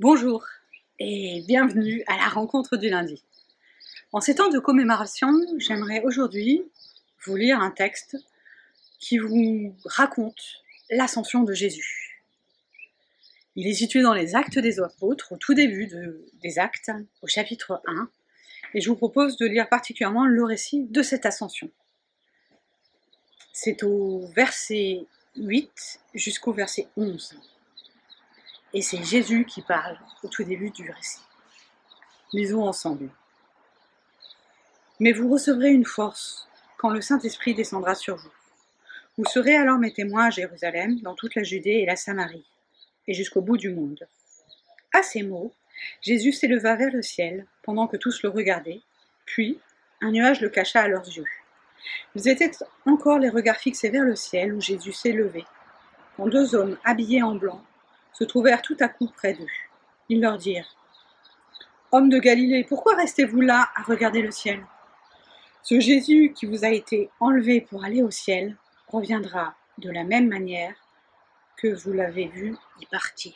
Bonjour et bienvenue à la rencontre du lundi. En ces temps de commémoration, j'aimerais aujourd'hui vous lire un texte qui vous raconte l'ascension de Jésus. Il est situé dans les Actes des Apôtres, au tout début des Actes, au chapitre 1, et je vous propose de lire particulièrement le récit de cette ascension. C'est au verset 8 jusqu'au verset 11. Et c'est Jésus qui parle au tout début du récit. Lisons ensemble. Mais vous recevrez une force quand le Saint-Esprit descendra sur vous. Vous serez alors mes témoins à Jérusalem, dans toute la Judée et la Samarie, et jusqu'au bout du monde. À ces mots, Jésus s'éleva vers le ciel, pendant que tous le regardaient, puis un nuage le cacha à leurs yeux. Ils étaient encore les regards fixés vers le ciel où Jésus s'élevait, quand deux hommes habillés en blanc se trouvèrent tout à coup près d'eux. Ils leur dirent : « Hommes de Galilée, pourquoi restez-vous là à regarder le ciel ? Ce Jésus qui vous a été enlevé pour aller au ciel reviendra de la même manière que vous l'avez vu y partir. »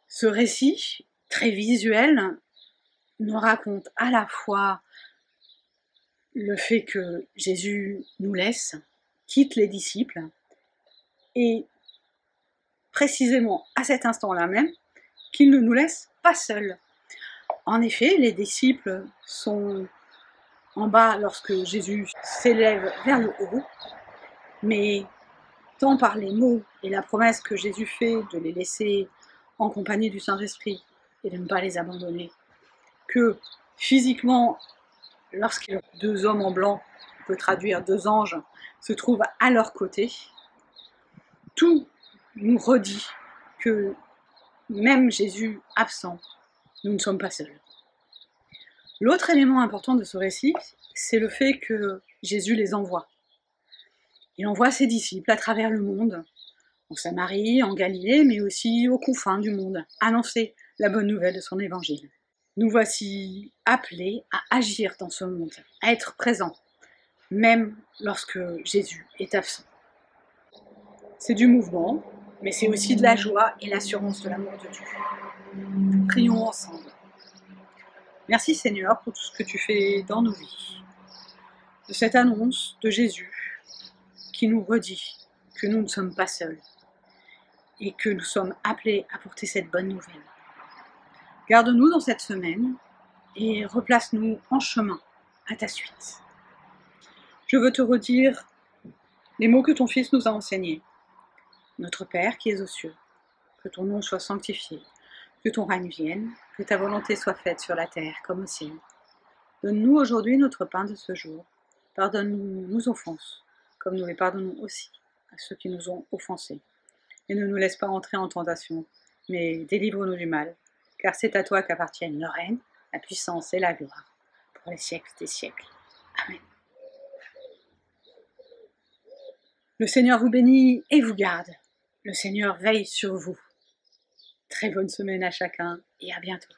Ce récit, très visuel, nous raconte à la fois le fait que Jésus nous laisse, quitte les disciples, et précisément à cet instant-là même, qu'il ne nous laisse pas seuls. En effet, les disciples sont en bas lorsque Jésus s'élève vers le haut, mais tant par les mots et la promesse que Jésus fait de les laisser en compagnie du Saint-Esprit et de ne pas les abandonner, que physiquement, lorsque deux hommes en blanc, on peut traduire deux anges, se trouvent à leur côté, tout nous redit que même Jésus absent, nous ne sommes pas seuls. L'autre élément important de ce récit, c'est le fait que Jésus les envoie. Il envoie ses disciples à travers le monde, en Samarie, en Galilée, mais aussi aux confins du monde, annoncer la bonne nouvelle de son évangile. Nous voici appelés à agir dans ce monde, à être présents, même lorsque Jésus est absent. C'est du mouvement, mais c'est aussi de la joie et l'assurance de l'amour de Dieu. Prions ensemble. Merci Seigneur pour tout ce que tu fais dans nos vies, de cette annonce de Jésus qui nous redit que nous ne sommes pas seuls et que nous sommes appelés à porter cette bonne nouvelle. Garde-nous dans cette semaine et replace-nous en chemin à ta suite. Je veux te redire les mots que ton Fils nous a enseignés. Notre Père qui es aux cieux, que ton nom soit sanctifié, que ton règne vienne, que ta volonté soit faite sur la terre comme au ciel. Donne-nous aujourd'hui notre pain de ce jour. Pardonne-nous nos offenses, comme nous les pardonnons aussi à ceux qui nous ont offensés. Et ne nous laisse pas entrer en tentation, mais délivre-nous du mal, car c'est à toi qu'appartiennent le règne, la puissance et la gloire, pour les siècles des siècles. Amen. Le Seigneur vous bénit et vous garde. Le Seigneur veille sur vous. Très bonne semaine à chacun et à bientôt.